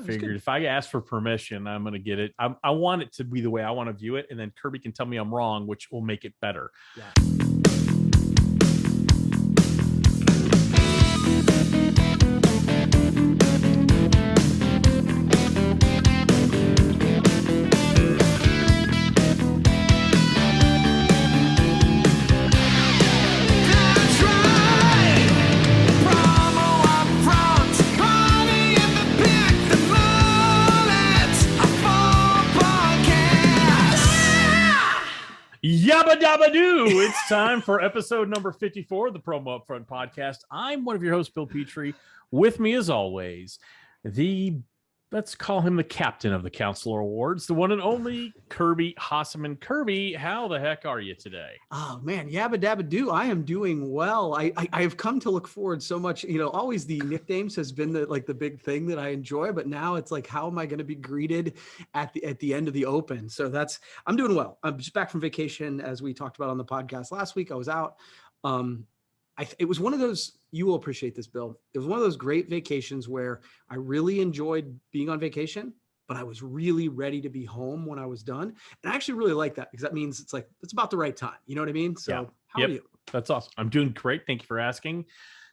figured if I ask for permission, I'm going to get it. I want it to be the way I want to view it. And then Kirby can tell me I'm wrong, which will make it better. Yeah. Yabba dabba doo. It's time for episode number 54 of the Promo UPFront Podcast. I'm one of your hosts, Bill Petrie. With me, as always, let's call him the captain of the Counselor Awards, the one and only Kirby Hasseman. Kirby, how the heck are you today? Oh man, yabba dabba doo. I am doing well. I've come to look forward so much. Always the nicknames has been the big thing that I enjoy, but now it's like, how am I going to be greeted at the end of the Open? So I'm doing well. I'm just back from vacation, as we talked about on the podcast last week. I was out. It was one of those, you will appreciate this, Bill. It was one of those great vacations where I really enjoyed being on vacation, but I was really ready to be home when I was done. And I actually really like that because that means it's about the right time. You know what I mean? So yeah. How are you? That's awesome. I'm doing great. Thank you for asking.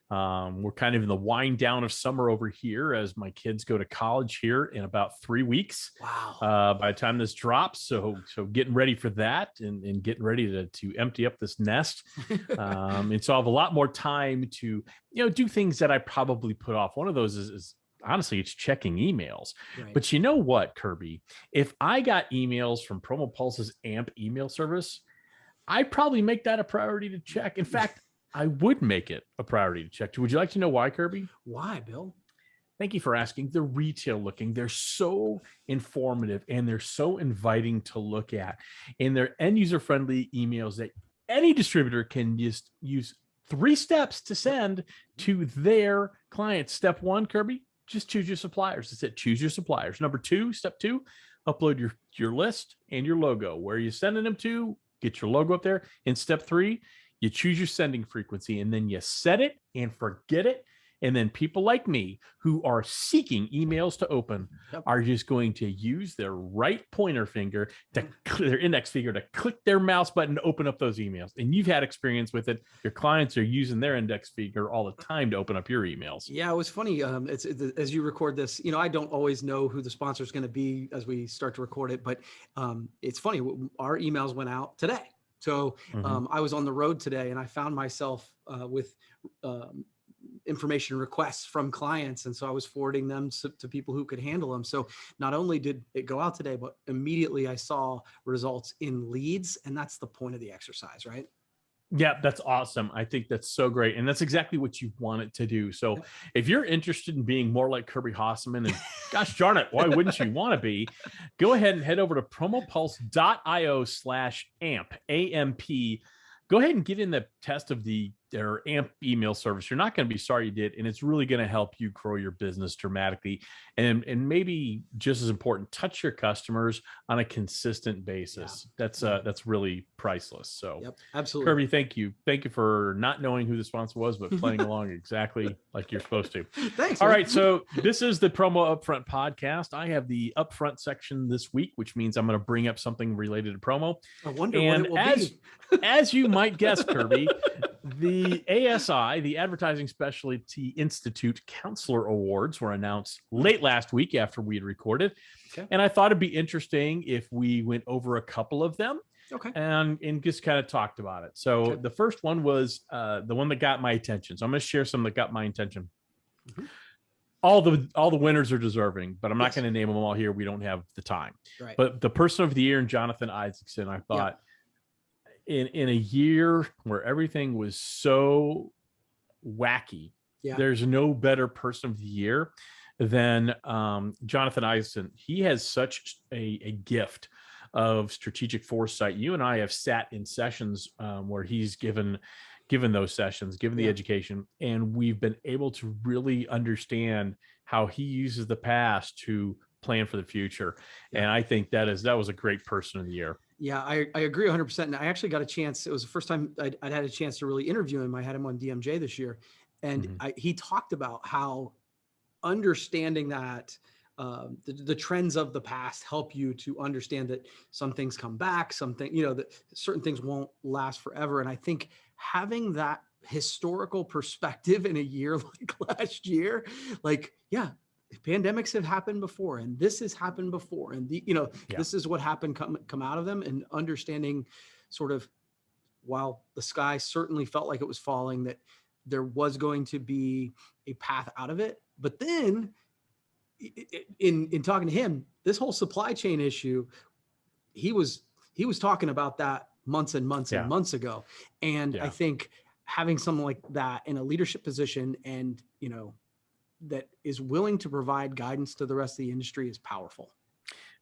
We're kind of in the wind down of summer over here as my kids go to college here in about 3 weeks. Wow. By the time this drops. So getting ready for that and getting ready to empty up this nest. And so I have a lot more time to, do things that I probably put off. One of those is honestly, it's checking emails. Right. But you know what, Kirby? If I got emails from Promo Pulse's AMP email service, I'd probably make that a priority to check. In fact, I would make it a priority to check. Would you like to know why, Kirby? Why, Bill? Thank you for asking. They're retail looking. They're so informative and they're so inviting to look at. And they're end user friendly emails that any distributor can just use 3 steps to send to their clients. Step 1, Kirby, just choose your suppliers. That's it. Choose your suppliers. Step 2, upload your list and your logo. Where are you sending them to? Get your logo up there. In step 3, you choose your sending frequency and then you set it and forget it. And then people like me who are seeking emails to open are just going to use their right pointer finger, their index finger, to click their mouse button to open up those emails. And you've had experience with it. Your clients are using their index finger all the time to open up your emails. Yeah, it was funny. As you record this, I don't always know who the sponsor is going to be as we start to record it. But it's funny. Our emails went out today. So I was on the road today and I found myself with information requests from clients. And so I was forwarding them to people who could handle them. So not only did it go out today, but immediately I saw results in leads. And that's the point of the exercise, right? Yeah, that's awesome. I think that's so great. And that's exactly what you want it to do. So if you're interested in being more like Kirby Hasseman, and gosh darn it, why wouldn't you want to be? Go ahead and head over to promopulse.io/AMP, AMP. Go ahead and get in the test of their AMP email service. You're not going to be sorry you did. And it's really going to help you grow your business dramatically. And maybe just as important, touch your customers on a consistent basis. Yeah. That's really priceless. So absolutely. Kirby, thank you. Thank you for not knowing who the sponsor was, but playing along exactly like you're supposed to. Thanks. All right. So this is the Promo UPFront Podcast. I have the upfront section this week, which means I'm going to bring up something related to promo. I wonder what it will be. As you might guess, Kirby, the ASI, the Advertising Specialty Institute Counselor Awards, were announced late last week after we had recorded. Okay. And I thought it'd be interesting if we went over a couple of them and just kind of talked about it. So the first one was the one that got my attention. So I'm going to share some that got my attention. Mm-hmm. All the winners are deserving, but I'm not going to name them all here. We don't have the time. Right. But the Person of the Year and Jonathan Isaacson, I thought, in a year where everything was so wacky, there's no better Person of the Year than Jonathan Isaacson. He has such a gift of strategic foresight. You and I have sat in sessions where he's given those sessions, given the education, and we've been able to really understand how he uses the past to plan for the future. And I think that was a great Person of the Year. Yeah, I agree 100%. And I actually got a chance. It was the first time I'd had a chance to really interview him. I had him on DMJ this year. And he talked about how understanding that the trends of the past help you to understand that some things come back, that certain things won't last forever. And I think having that historical perspective in a year like last year, pandemics have happened before, and this has happened before, and this is what happened come out of them, and understanding sort of, while the sky certainly felt like it was falling, that there was going to be a path out of it. But then in talking to him, this whole supply chain issue, he was talking about that months and months and months ago. And I think having someone like that in a leadership position, and that is willing to provide guidance to the rest of the industry, is powerful.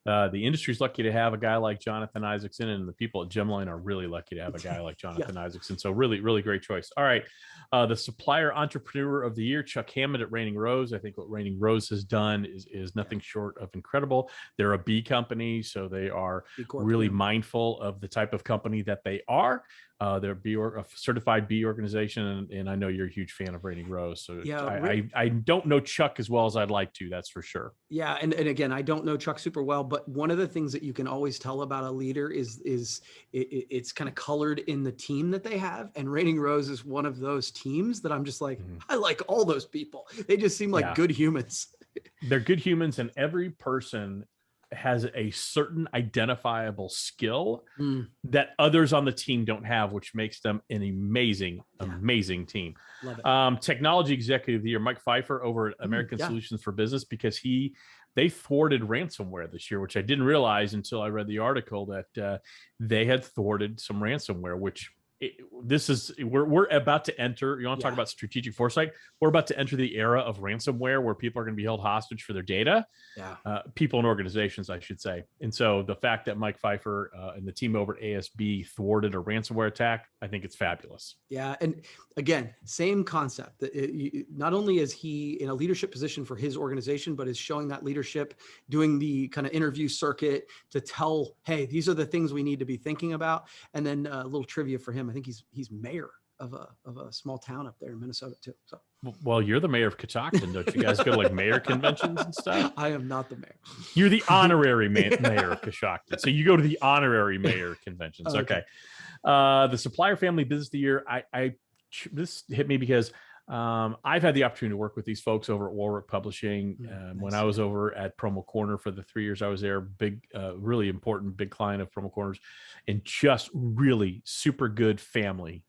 The industry's lucky to have a guy like Jonathan Isaacson, and the people at Gemline are really lucky to have a guy like Jonathan Isaacson. So really, really great choice. All right. The Supplier Entrepreneur of the Year, Chuck Hammond at Raining Rose. I think what Raining Rose has done is nothing short of incredible. They're a B company, so they are really mindful of the type of company that they are. They're a certified B organization, and I know you're a huge fan of Raining Rose. So I don't know Chuck as well as I'd like to, that's for sure. Yeah, and again, I don't know Chuck super well, but one of the things that you can always tell about a leader is it's kind of colored in the team that they have. And Raining Rose is one of those teams that I'm just like, I like all those people. They just seem like good humans. They're good humans, and every person has a certain identifiable skill that others on the team don't have, which makes them an amazing team. Love it. Technology Executive of the Year, Mike Pfeiffer over at American Solutions for Business, because they thwarted ransomware this year, which I didn't realize until I read the article that they had thwarted some ransomware, which we're about to enter. You want to talk about strategic foresight? We're about to enter the era of ransomware, where people are going to be held hostage for their data. People and organizations, I should say. And so the fact that Mike Pfeiffer and the team over at ASB thwarted a ransomware attack, I think it's fabulous. Yeah, and again, same concept. That not only is he in a leadership position for his organization, but is showing that leadership, doing the kind of interview circuit to tell, hey, these are the things we need to be thinking about. And then a little trivia for him. I think he's mayor of a small town up there in Minnesota too. So, well, you're the mayor of Catoctin. Don't you guys go to like mayor conventions and stuff? I am not the mayor. You're the honorary mayor of Catoctin. So you go to the honorary mayor conventions. Okay. The Supplier Family Business of the Year. This hit me because I've had the opportunity to work with these folks over at Warwick Publishing. When I was over at Promo Corner for the 3 years I was there, really important, big client of Promo Corners, and just really super good family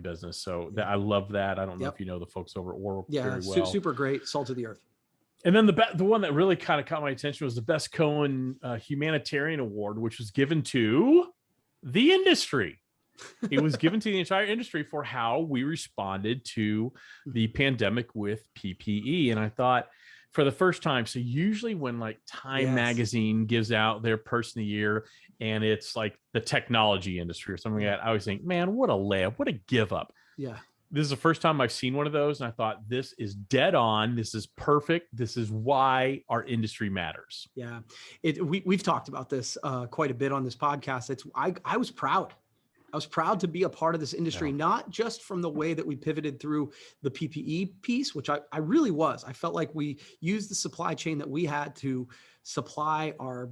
business. So I love that. I don't know if you know the folks over at Warwick very well. Super great, salt of the earth. And then the one that really kind of caught my attention was the Best Cohen Humanitarian Award, which was given to the industry. It was given to the entire industry for how we responded to the pandemic with PPE. And I thought, for the first time, so usually when like Time Magazine gives out their Person of the Year and it's like the technology industry or something like that, I always think, man, what a layup, what a give up. Yeah. This is the first time I've seen one of those, and I thought, this is dead on. This is perfect. This is why our industry matters. Yeah. We've talked about this quite a bit on this podcast. I was proud. I was proud to be a part of this industry, not just from the way that we pivoted through the PPE piece, which I really was. I felt like we used the supply chain that we had to supply our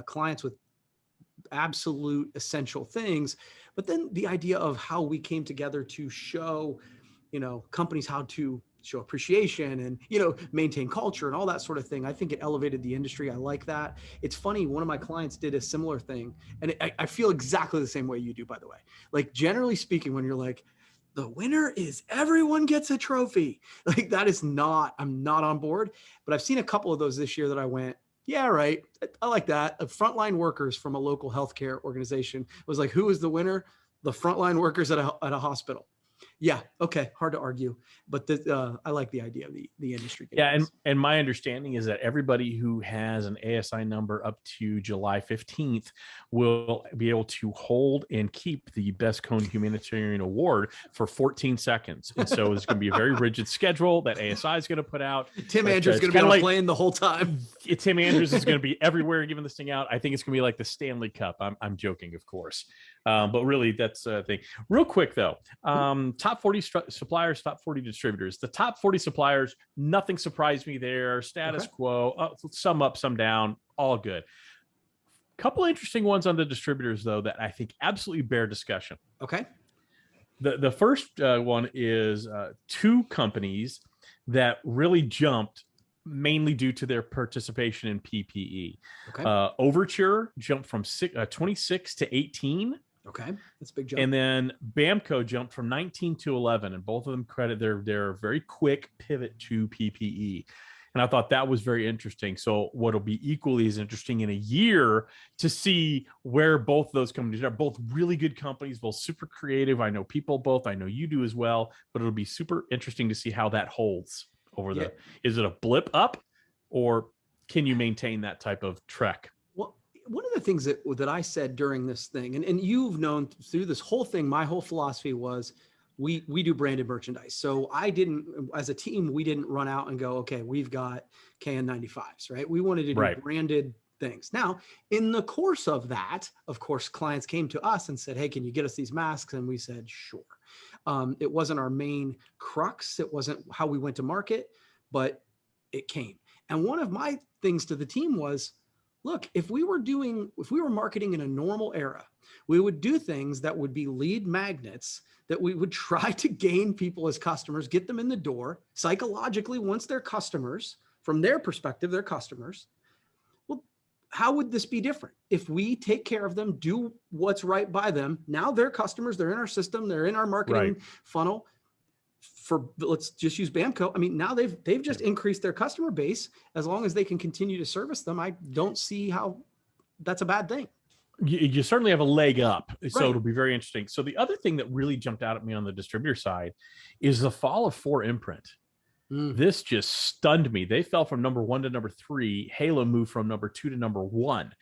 clients with absolute essential things. But then the idea of how we came together to show, companies how to show appreciation and, maintain culture and all that sort of thing. I think it elevated the industry. I like that. It's funny. One of my clients did a similar thing, and I feel exactly the same way you do, by the way. Like, generally speaking, when you're like, the winner is everyone gets a trophy, like that is not, I'm not on board, but I've seen a couple of those this year that I went, yeah, right. I like that. Frontline workers from a local healthcare organization was like, who is the winner? The frontline workers at a hospital. Yeah. Okay. Hard to argue, but I like the idea of the industry. Yeah. And my understanding is that everybody who has an ASI number up to July 15th will be able to hold and keep the Best Cone Humanitarian Award for 14 seconds. And so it's going to be a very rigid schedule that ASI is going to put out. Tim Andrews is going to be on a plane the whole time. Tim Andrews is going to be everywhere giving this thing out. I think it's going to be like the Stanley Cup. I'm joking, of course. But really, that's a thing. Real quick, though, top top 40 suppliers, top 40 distributors. The top 40 suppliers, nothing surprised me there. Status quo, some up, some down, all good. Couple interesting ones on the distributors, though, that I think absolutely bear discussion. Okay. The first one is two companies that really jumped mainly due to their participation in PPE. Okay. Overture jumped from 26 to 18. Okay, that's a big jump. And then Bamco jumped from 19 to 11, and both of them credit their very quick pivot to PPE. And I thought that was very interesting. So what'll be equally as interesting in a year to see where both those companies are. Both really good companies, both super creative. I know people both. I know you do as well. But it'll be super interesting to see how that holds over is it a blip up, or can you maintain that type of trek? Well, one of the things that I said during this thing, and you've known through this whole thing, my whole philosophy was, we do branded merchandise. So as a team, we didn't run out and go, okay, we've got KN95s, right? We wanted to do branded things. Now, in the course of that, of course, clients came to us and said, hey, can you get us these masks? And we said, sure. It wasn't our main crux. It wasn't how we went to market, but it came. And one of my things to the team was, look, if we were marketing in a normal era, we would do things that would be lead magnets, that we would try to gain people as customers, get them in the door psychologically. Once they're customers, from their perspective, they're customers. Well, how would this be different? If we take care of them, do what's right by them, now they're customers, they're in our system, they're in our marketing funnel. Let's just use Bamco. I mean, now they've just increased their customer base. As long as they can continue to service them, I don't see how that's a bad thing. You certainly have a leg up. So it'll be very interesting. So the other thing that really jumped out at me on the distributor side is the fall of 4imprint. This just stunned me. They fell from number 1 to number 3. Halo moved from number 2 to number 1.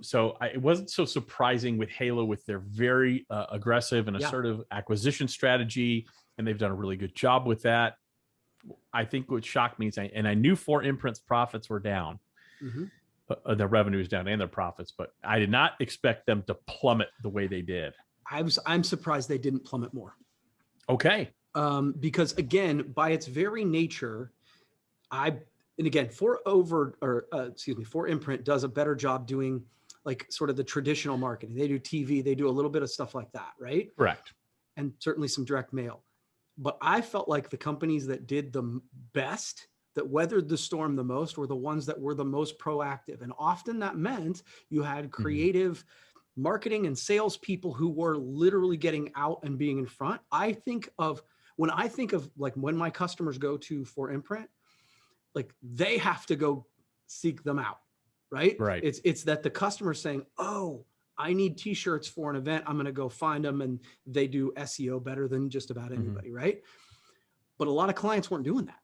So it wasn't so surprising with Halo, with their very aggressive and assertive acquisition strategy. And they've done a really good job with that. I think what shocked me is, and I knew 4imprint's profits were down. Their revenue is down and their profits, but I did not expect them to plummet the way they did. I'm surprised they didn't plummet more. Okay. Because again, by its very nature, 4imprint does a better job doing like sort of the traditional marketing. They do TV, they do a little bit of stuff like that, right? Correct. And certainly some direct mail. But I felt like the companies that did the best, that weathered the storm the most, were the ones that were the most proactive. And often that meant you had creative marketing and sales people who were literally getting out and being in front. When I think of like when my customers go to 4imprint, like they have to go seek them out, right? Right. It's that the customer's saying, oh, I need t-shirts for an event. I'm going to go find them. And they do SEO better than just about anybody, right? But a lot of clients weren't doing that.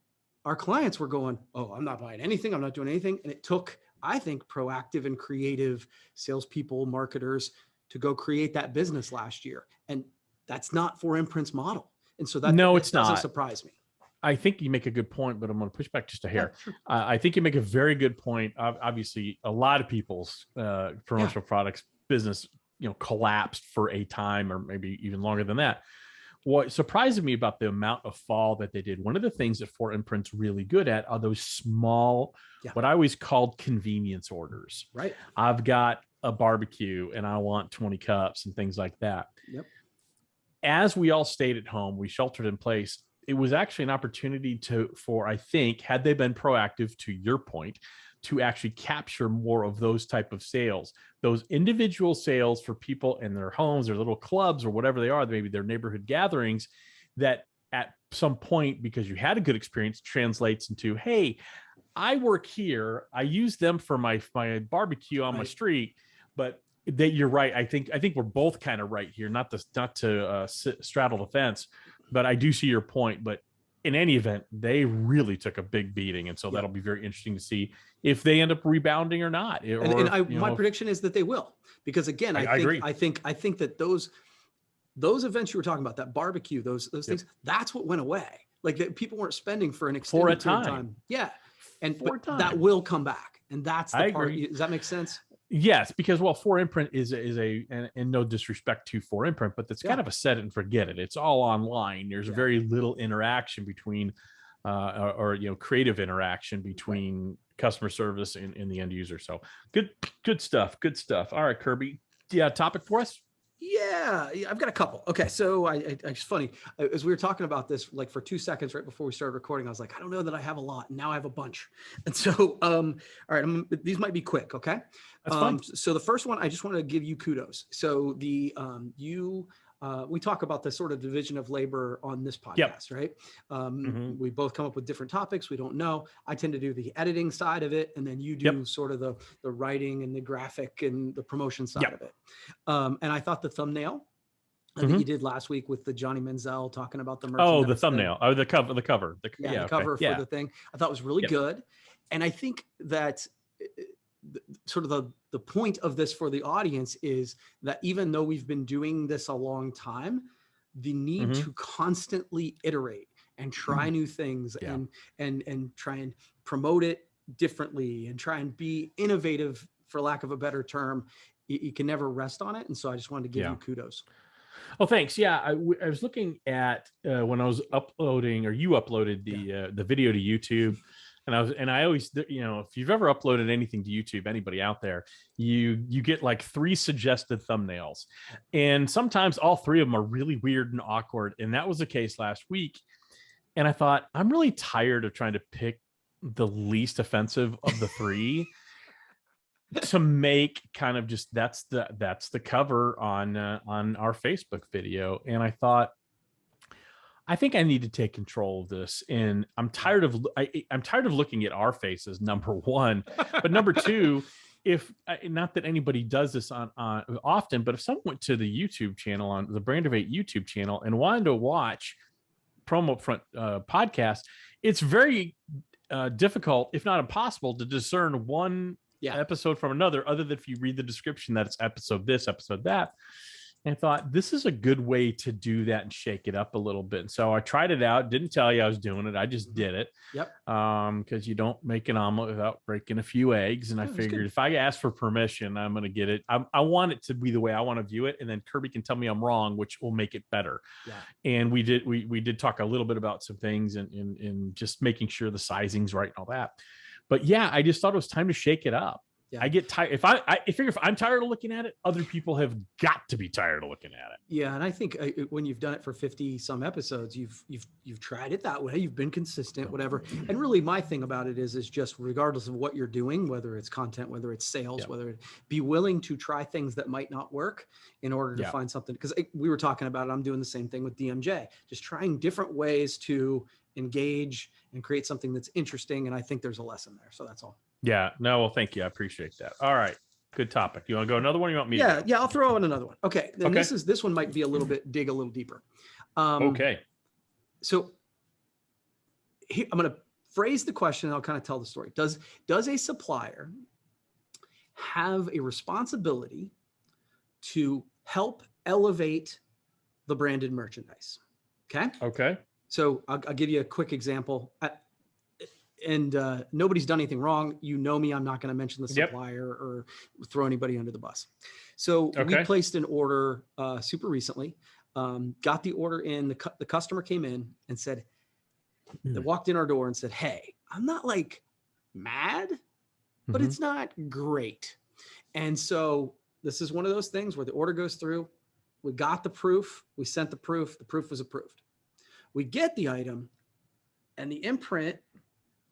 Our clients were going, oh, I'm not buying anything. I'm not doing anything. And it took, I think, proactive and creative salespeople, marketers to go create that business last year. And that's not 4imprint's model. And so that doesn't surprise me. I think you make a good point, but I'm going to push back just a hair. Yeah, sure. I think you make a very good point. Obviously, a lot of people's promotional products business, collapsed for a time, or maybe even longer than that. What surprised me about the amount of fall that they did, one of the things that 4imprint's really good at are those small, what I always called convenience orders. Right. I've got a barbecue and I want 20 cups and things like that. Yep. As we all stayed at home, we sheltered in place. It was actually an opportunity for, I think, had they been proactive, to your point, to actually capture more of those type of sales, those individual sales for people in their homes, their little clubs, or whatever they are, maybe their neighborhood gatherings, that at some point, because you had a good experience, translates into, hey, I work here, I use them for my barbecue on my street. But you're right. I think we're both kind of right here, not to straddle the fence, but I do see your point. But in any event, they really took a big beating. And so that'll be very interesting to see if they end up rebounding or not. My prediction is that they will, because again, I agree. I think that those events you were talking about, that barbecue, those things, that's what went away. Like people weren't spending for an extended period of time. Yeah. But that will come back. And that's the part. Does that make sense? Yes, because for imprint is and no disrespect to for imprint, but that's kind of a set it and forget it. It's all online. There's very little interaction between, or creative interaction between customer service and the end user. So good stuff. Good stuff. All right, Kirby. Yeah, topic for us. Yeah, I've got a couple. Okay, so it's funny, as we were talking about this, like for 2 seconds right before we started recording, I was like, I don't know that I have a lot, and now I have a bunch. And so, all right, these might be quick. Okay, that's fine. So the first one, I just wanted to give you kudos. So we talk about the sort of division of labor on this podcast, right? We both come up with different topics. We don't know. I tend to do the editing side of it, and then you do sort of the writing and the graphic and the promotion side of it. And I thought the thumbnail that you did last week with the Johnny Manziel talking about the merchandise. Oh, the thumbnail. Oh, the cover. The cover for the thing. I thought was really good. And I think that sort of the point of this for the audience is that even though we've been doing this a long time, the need to constantly iterate and try new things and try and promote it differently and try and be innovative, for lack of a better term, you can never rest on it. And so I just wanted to give you kudos. Oh, thanks. Yeah, I was looking at when I was uploading, or you uploaded the video to YouTube. And I always, if you've ever uploaded anything to YouTube, anybody out there, you get like 3 suggested thumbnails, and sometimes all 3 of them are really weird and awkward. And that was the case last week. And I thought, I'm really tired of trying to pick the least offensive of the 3 to make kind of just that's the cover on our Facebook video. And I thought, I think I need to take control of this, and I'm tired of looking at our faces, number one, but number two, if not that anybody does this on often, but if someone went to the YouTube channel, on the Brand of 8 YouTube channel, and wanted to watch Promo UPFront podcast, it's very difficult, if not impossible, to discern one episode from another, other than if you read the description that it's episode this, episode that. And I thought, this is a good way to do that and shake it up a little bit. And so I tried it out. Didn't tell you I was doing it. I just did it. Because you don't make an omelet without breaking a few eggs. And I figured if I ask for permission, I'm going to get it. I want it to be the way I want to view it. And then Kirby can tell me I'm wrong, which will make it better. And we did talk a little bit about some things and just making sure the sizing's right and all that. But yeah, I just thought it was time to shake it up. I get tired. If I'm tired of looking at it, other people have got to be tired of looking at it. Yeah, and I think when you've done it for 50 some episodes, you've tried it that way. You've been consistent, whatever. And really, my thing about it is just regardless of what you're doing, whether it's content, whether it's sales, whether it be willing to try things that might not work in order to find something. Because we were talking about it, I'm doing the same thing with DMJ, just trying different ways to engage and create something that's interesting. And I think there's a lesson there. So that's all. Yeah, no, well, thank you. I appreciate that. All right. Good topic. You want to go another one? Or you want me to go? Yeah, I'll throw in another one. Okay. Then this one might be dig a little deeper. Okay. So I'm going to phrase the question and I'll kind of tell the story. Does a supplier have a responsibility to help elevate the branded merchandise? Okay. So I'll give you a quick example. And nobody's done anything wrong. You know me, I'm not going to mention the supplier or throw anybody under the bus. So we placed an order super recently, got the order in, the customer came in and said, they walked in our door and said, hey, I'm not like mad, but it's not great. And so this is one of those things where the order goes through, we got the proof, we sent the proof was approved. We get the item and the imprint,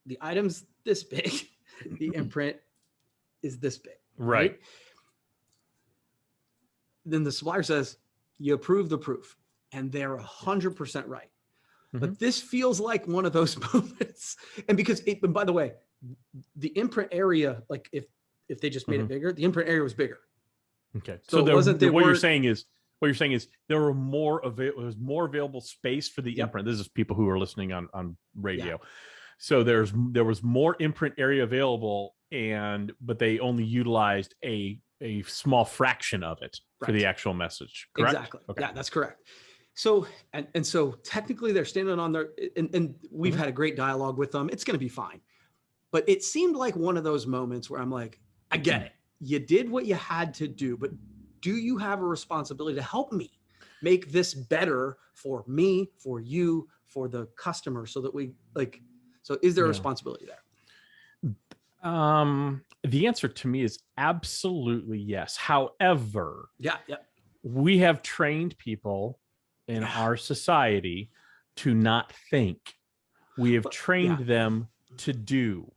the item's this big, the imprint is this big. Right? Then the supplier says, you approve the proof, and they're 100% right. But this feels like one of those moments. And because and by the way, the imprint area, like if they just made it bigger, the imprint area was bigger. Okay. So what you're saying is there were more available space for the imprint. This is people who are listening on radio. Yeah. So there was more imprint area available, but they only utilized a small fraction of it for the actual message. Correct? Exactly. Okay. Yeah, that's correct. So and so technically they're standing on their and we've had a great dialogue with them. It's going to be fine. But it seemed like one of those moments where I'm like, I get it. you did what you had to do, but do you have a responsibility to help me make this better for me, for you, for the customer, so that we so is there a responsibility there? The answer to me is absolutely yes. However, yeah, we have trained people in our society to not think. We have trained them to do.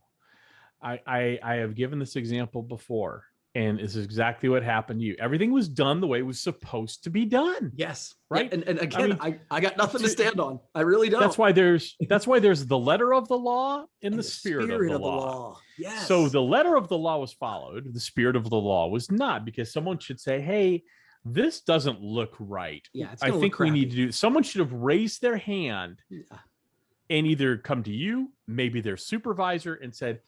I have given this example before, and this is exactly what happened to you. Everything was done the way it was supposed to be done. Yes. Right. Yeah, and again, I got nothing to stand on. I really don't. That's why there's the letter of the law and the spirit of the law. Yes. So the letter of the law was followed. The spirit of the law was not, because someone should say, hey, this doesn't look right. Yeah, I think we need to do. Someone should have raised their hand and either come to you, maybe their supervisor, and said,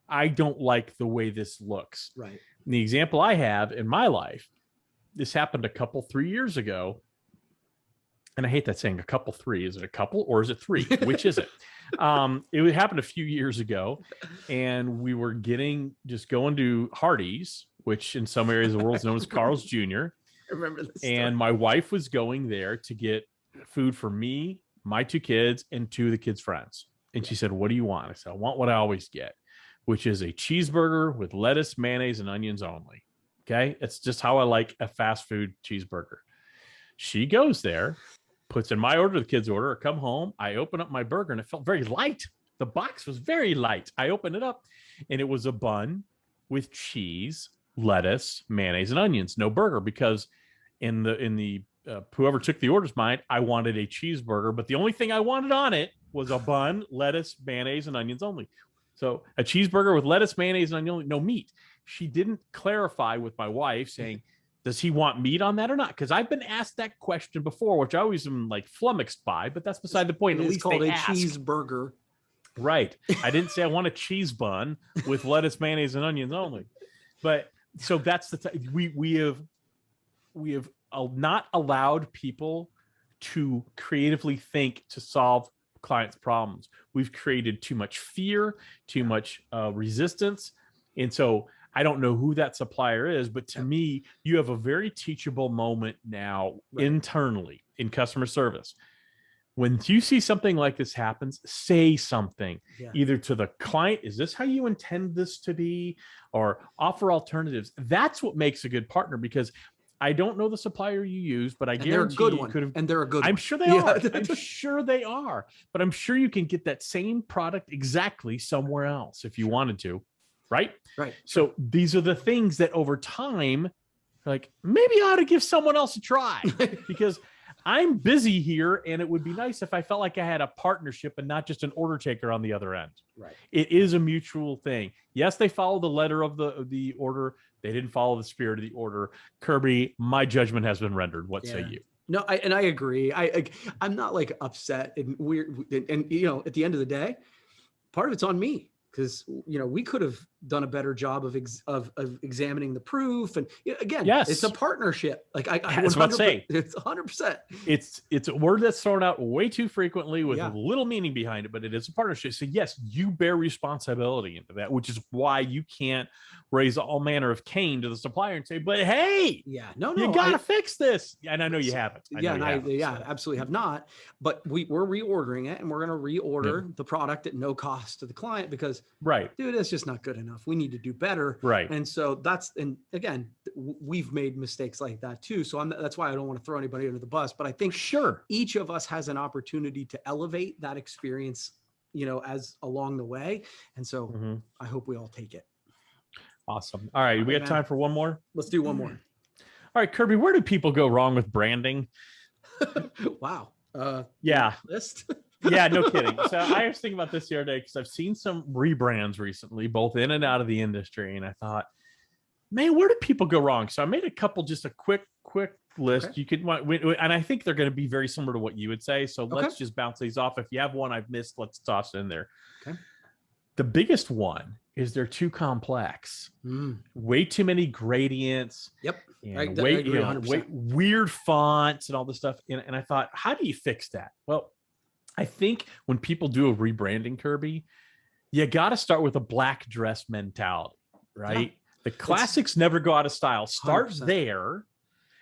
I don't like the way this looks. Right. And the example I have in my life, this happened 3 years ago. And I hate that saying, a couple three. Is it a couple or is it three? Which is it? It happened a few years ago, and we were going to Hardee's, which in some areas of the world is known as Carl's Jr. I remember this. And my wife was going there to get food for me, my 2 kids, and 2 of the kids' friends. And she said, what do you want? I said, I want what I always get, which is a cheeseburger with lettuce, mayonnaise, and onions only. Okay. It's just how I like a fast food cheeseburger. She goes there, puts in my order, the kids' order. I come home, I open up my burger, and it felt very light. The box was very light. I open it up, and it was a bun with cheese, lettuce, mayonnaise, and onions. No burger, because in the whoever took the order's mind, I wanted a cheeseburger, but the only thing I wanted on it was a bun, lettuce, mayonnaise, and onions only. So a cheeseburger with lettuce, mayonnaise, and onion only, no meat. She didn't clarify with my wife saying, does he want meat on that or not? Because I've been asked that question before, which I always am flummoxed by, but that's beside the point. At least called a cheeseburger. Right. I didn't say I want a cheese bun with lettuce, mayonnaise, and onions only. But so that's we have not allowed people to creatively think to solve clients' problems. We've created too much fear, too much resistance. And so I don't know who that supplier is, but to me, you have a very teachable moment now internally in customer service. When you see something like this happens, say something either to the client, is this how you intend this to be? Or offer alternatives. That's what makes a good partner, because I don't know the supplier you use, but I guarantee they're a good you one. could have. And they're a good one. I'm sure they are. I'm sure they are. But I'm sure you can get that same product exactly somewhere else if you wanted to. Right. So these are the things that over time, maybe I ought to give someone else a try, because I'm busy here, and it would be nice if I felt like I had a partnership and not just an order taker on the other end. Right. It is a mutual thing. Yes, they follow the letter of the order. They didn't follow the spirit of the order. Kirby, my judgment has been rendered. What say you? No, I agree. I'm not upset and weird. And at the end of the day, part of it's on me. Because we could have done a better job of examining the proof, and again, it's a partnership. I was about to say, it's 100%. It's a word that's thrown out way too frequently with little meaning behind it, but it is a partnership. So yes, you bear responsibility into that, which is why you can't raise all manner of cane to the supplier and say, "But hey, you got to fix this." And I know you haven't. I absolutely have not. But we're reordering it, and we're going to reorder the product at no cost to the client, because dude, it's just not good enough. We need to do better. Right. And so and again, we've made mistakes like that too. So that's why I don't want to throw anybody under the bus, but I think each of us has an opportunity to elevate that experience, as along the way. And so I hope we all take it. Awesome. All right. We have time for one more. Let's do one more. All right, Kirby, where do people go wrong with branding? Wow. List. Yeah, no kidding. So I was thinking about this the other day, because I've seen some rebrands recently, both in and out of the industry. And I thought, man, where do people go wrong? So I made a couple, just a quick list. Okay. You could, and I think they're going to be very similar to what you would say. So let's just bounce these off. If you have one I've missed, let's toss it in there. Okay. The biggest one is they're too complex. Way too many gradients. Yep. And weird fonts and all this stuff. And I thought, how do you fix that? Well, I think when people do a rebranding, Kirby, you got to start with a black dress mentality, right? The classics never go out of style. Start 100%. there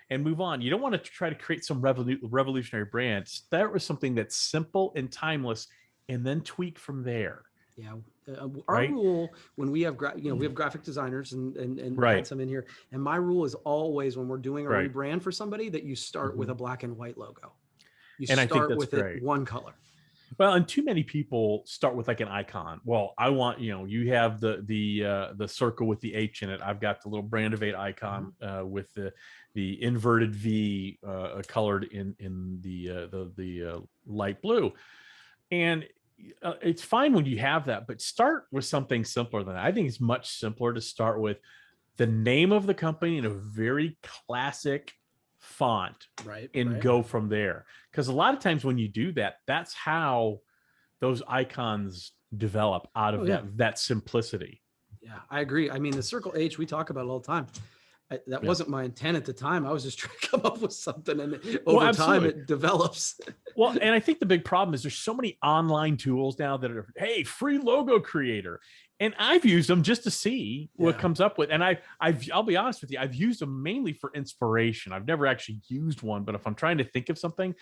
and move on. You don't want to try to create some revolutionary brand. Start with something that's simple and timeless, and then tweak from there. Yeah. Our rule when we have, we have graphic designers and had some in here. And my rule is always when we're doing a rebrand for somebody that you start with a black and white logo. You start with it one color. Well, and too many people start with like an icon. Well, I want, you have the circle with the H in it. I've got the little Brandivate icon with the inverted V colored in the light blue. And it's fine when you have that, but start with something simpler than that. I think it's much simpler to start with the name of the company in a very classic font, and go from there. Because a lot of times when you do that, that's how those icons develop out of that simplicity. Yeah, I agree. I mean, the Circle H, we talk about it all the time. That wasn't my intent at the time. I was just trying to come up with something, and over time it develops. Well, and I think the big problem is there's so many online tools now that are, hey, free logo creator. And I've used them just to see what comes up with. And I'll be honest with you, I've used them mainly for inspiration. I've never actually used one, but if I'm trying to think of something,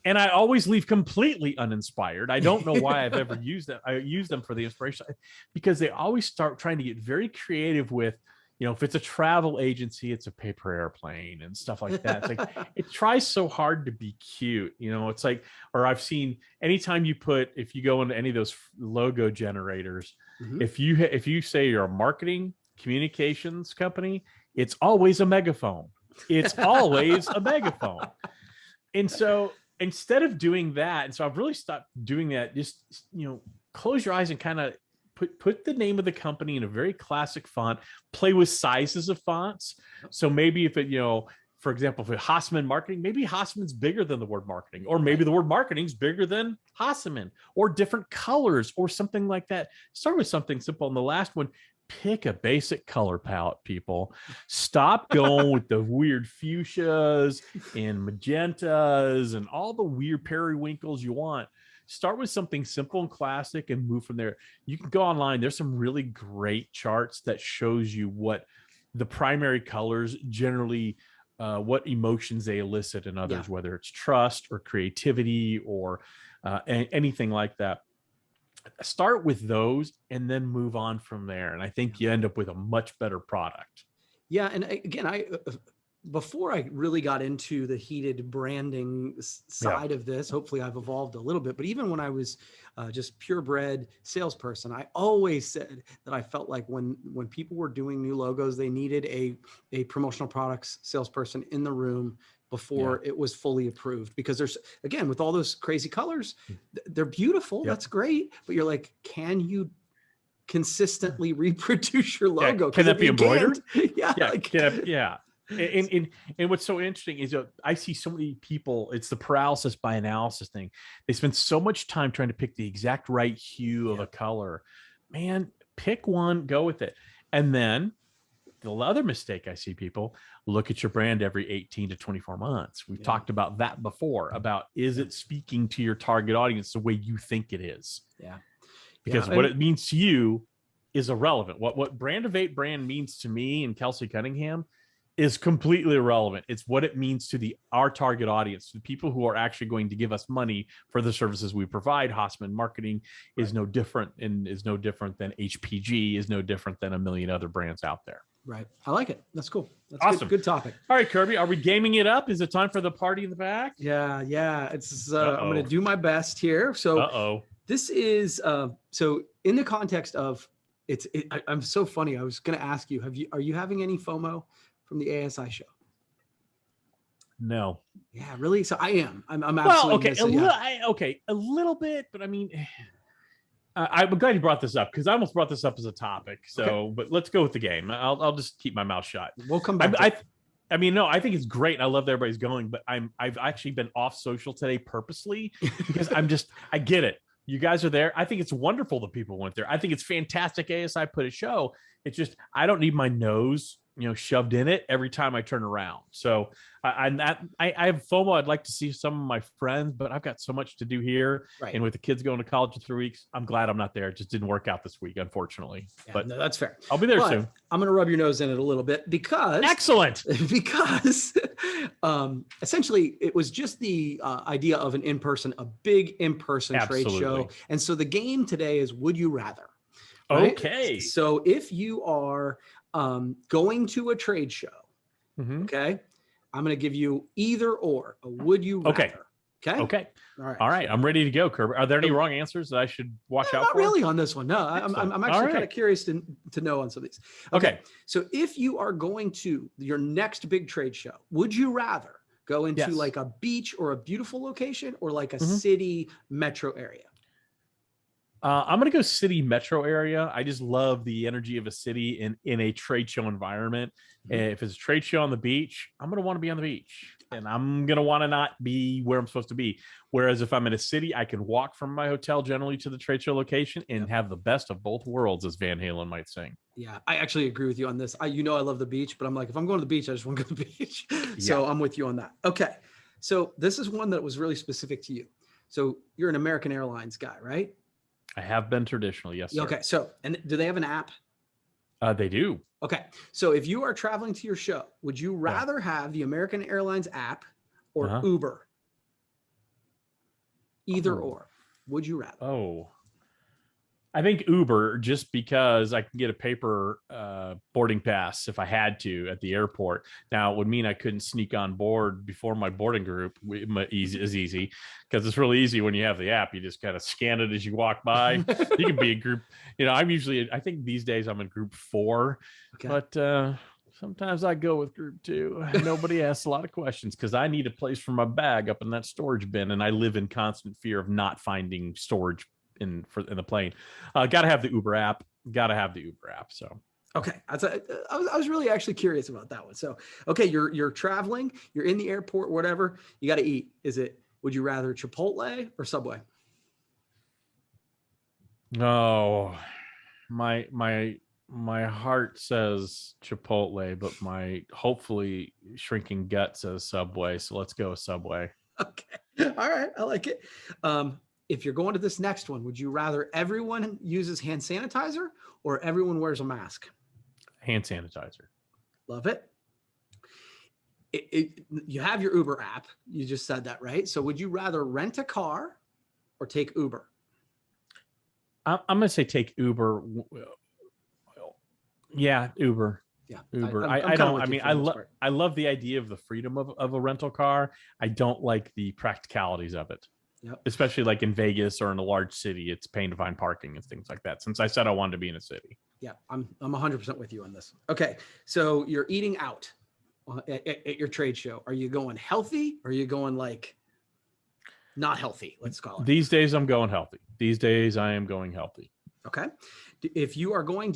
and I always leave completely uninspired. I don't know why I've ever used them. I use them for the inspiration because they always start trying to get very creative with, if it's a travel agency, it's a paper airplane and stuff like that. It's like, it tries so hard to be cute. It's like, or I've seen anytime if you go into any of those logo generators, if you say you're a marketing communications company, it's always a megaphone. It's always a megaphone. And so instead of doing that, and so I've really stopped doing that, just, close your eyes and kind of put the name of the company in a very classic font, play with sizes of fonts. So maybe if it, for example, for Hasseman marketing, maybe Hasseman's bigger than the word marketing, or maybe the word marketing's bigger than Hasseman, or different colors or something like that. Start with something simple. And the last one, pick a basic color palette, people. Stop going with the weird fuchsias and magentas and all the weird periwinkles you want. Start with something simple and classic and move from there. You can go online. There's some really great charts that shows you what the primary colors generally, what emotions they elicit in others, whether it's trust or creativity or anything like that. Start with those and then move on from there. And I think you end up with a much better product. Yeah. And again, before I really got into the heated branding side of this, hopefully I've evolved a little bit, but even when I was just purebred salesperson, I always said that I felt like when people were doing new logos, they needed a promotional products salesperson in the room before it was fully approved, because there's, again, with all those crazy colors, they're beautiful. That's great. But you're like, can you consistently reproduce your logo? Can that be embroidered? Yeah. And what's so interesting is I see so many people, it's the paralysis by analysis thing. They spend so much time trying to pick the exact right hue of a color. Man, pick one, go with it. And then the other mistake I see people, look at your brand every 18 to 24 months. We've talked about that before, about is it speaking to your target audience the way you think it is? Yeah. Because what it means to you is irrelevant. What Brandivate brand means to me and Kelsey Cunningham is completely irrelevant. It's what it means to our target audience, the people who are actually going to give us money for the services we provide. Hasseman marketing is no different, and is no different than HPG, is no different than a million other brands out there. Right. I like it. That's cool. That's awesome. Good topic. All right, Kirby, are we gaming it up? Is it time for the party in the back? Yeah. It's I'm going to do my best here. So this is so in the context of I'm so funny. I was going to ask you, are you having any FOMO from the ASI show? No. Yeah, really? So I am. I'm absolutely a little bit, but I mean, I'm glad you brought this up because I almost brought this up as a topic. So, but let's go with the game. I'll just keep my mouth shut. We'll come back. I mean, no, I think it's great. I love that everybody's going, but I've actually been off social today purposely because I get it. You guys are there. I think it's wonderful that people went there. I think it's fantastic ASI put a show. It's just, I don't need my nose shoved in it every time I turn around. So I have FOMO. I'd like to see some of my friends, but I've got so much to do here. Right. And with the kids going to college in 3 weeks, I'm glad I'm not there. It just didn't work out this week, unfortunately. Yeah, but no, that's fair. I'll be there soon. I'm going to rub your nose in it a little bit because excellent. Because essentially it was just the idea of a big in-person trade show. And so the game today is Would You Rather? Right? Okay. So if you are going to a trade show, okay, I'm going to give you either or a would you rather. Okay. All right. I'm ready to go, Kirby. Are there any wrong answers that I should watch out for? Not really on this one. No, I'm actually kind of curious to know on some of these. Okay. So if you are going to your next big trade show, would you rather go into like a beach or a beautiful location or like a city metro area? I'm going to go city metro area. I just love the energy of a city in a trade show environment. If it's a trade show on the beach, I'm going to want to be on the beach and I'm going to want to not be where I'm supposed to be. Whereas if I'm in a city, I can walk from my hotel generally to the trade show location and have the best of both worlds, as Van Halen might sing. Yeah, I actually agree with you on this. I love the beach, but I'm like, if I'm going to the beach, I just want to go to the beach. So I'm with you on that. Okay. So this is one that was really specific to you. So you're an American Airlines guy, right? I have been traditionally, yes, sir. Okay, so, and do they have an app? They do. Okay, so if you are traveling to your show, would you rather have the American Airlines app or Uber? Either or. Would you rather? I think Uber, just because I can get a paper boarding pass if I had to at the airport. Now, it would mean I couldn't sneak on board before my boarding group is easy because it's really easy when you have the app. You just kind of scan it as you walk by. You can be a group. I think these days I'm in group 4, but sometimes I go with group 2. Nobody asks a lot of questions because I need a place for my bag up in that storage bin, and I live in constant fear of not finding storage in the plane. Gotta have the Uber app. So okay, I was really actually curious about that one. So okay, you're traveling, you're in the airport, whatever, you got to eat. Would you rather Chipotle or Subway? No, my heart says Chipotle, but my hopefully shrinking gut says Subway. So let's go with Subway. Okay, all right, I like it. If you're going to this next one, would you rather everyone uses hand sanitizer or everyone wears a mask? Hand sanitizer. Love it. You have your Uber app. You just said that, right? So would you rather rent a car or take Uber? I'm going to say take Uber. Yeah, Uber. Yeah, Uber. I love the idea of the freedom of a rental car. I don't like the practicalities of it. Yep. Especially like in Vegas or in a large city, it's pain to find parking and things like that. Since I said I wanted to be in a city. Yeah, I'm 100% with you on this. Okay, so you're eating out at your trade show. Are you going healthy or are you going like not healthy? Let's call it. These days I'm going healthy. These days I am going healthy. Okay. If you are going,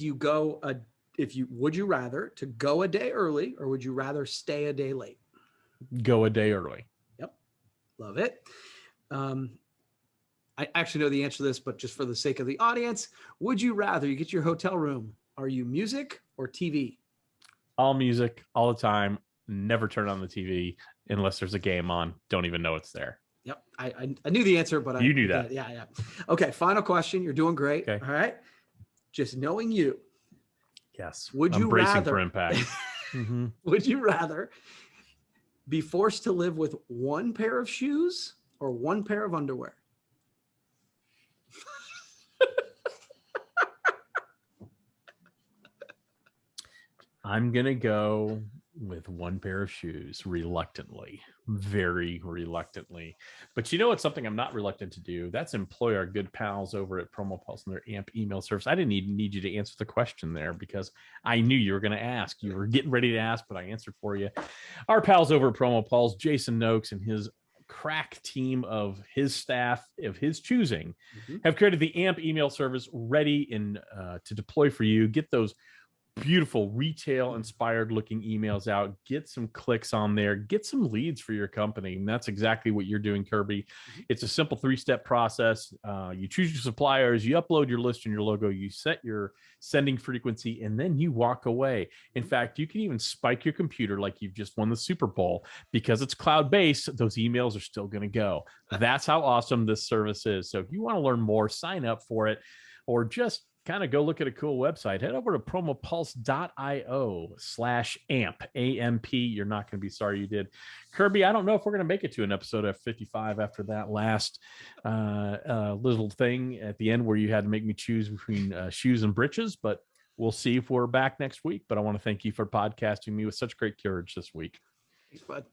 would you rather to go a day early or would you rather stay a day late? Go a day early. Yep. Love it. I actually know the answer to this, but just for the sake of the audience, would you rather you get your hotel room? Are you music or TV? All music, all the time. Never turn on the TV unless there's a game on. Don't even know it's there. Yep. I knew the answer, but you knew that. Yeah. Okay. Final question. You're doing great. Okay. All right. Just knowing you. Yes. Would you bracing rather for impact? Would you rather be forced to live with one pair of shoes or one pair of underwear? I'm going to go with one pair of shoes reluctantly, very reluctantly. But you know what's something I'm not reluctant to do? That's employ our good pals over at Promo Pulse and their AMP email service. I didn't even need you to answer the question there because I knew you were going to ask. You were getting ready to ask, but I answered for you. Our pals over at Promo Pulse, Jason Noakes and his crack team of his staff of his choosing have created the AMP email service ready to deploy for you. Get those beautiful retail inspired looking emails out, get some clicks on there, get some leads for your company. And that's exactly what you're doing, Kirby. It's a simple 3-step process. You choose your suppliers, you upload your list and your logo, you set your sending frequency, and then you walk away. In fact, you can even spike your computer like you've just won the Super Bowl. Because it's cloud-based, those emails are still going to go. That's how awesome this service is. So if you want to learn more, sign up for it, or just kind of go look at a cool website. Head over to promopulse.io/AMP, AMP. You're not going to be sorry you did. Kirby, I don't know if we're going to make it to an episode of 55 after that last little thing at the end where you had to make me choose between shoes and britches, but we'll see if we're back next week. But I want to thank you for podcasting me with such great courage this week. Thanks, bud.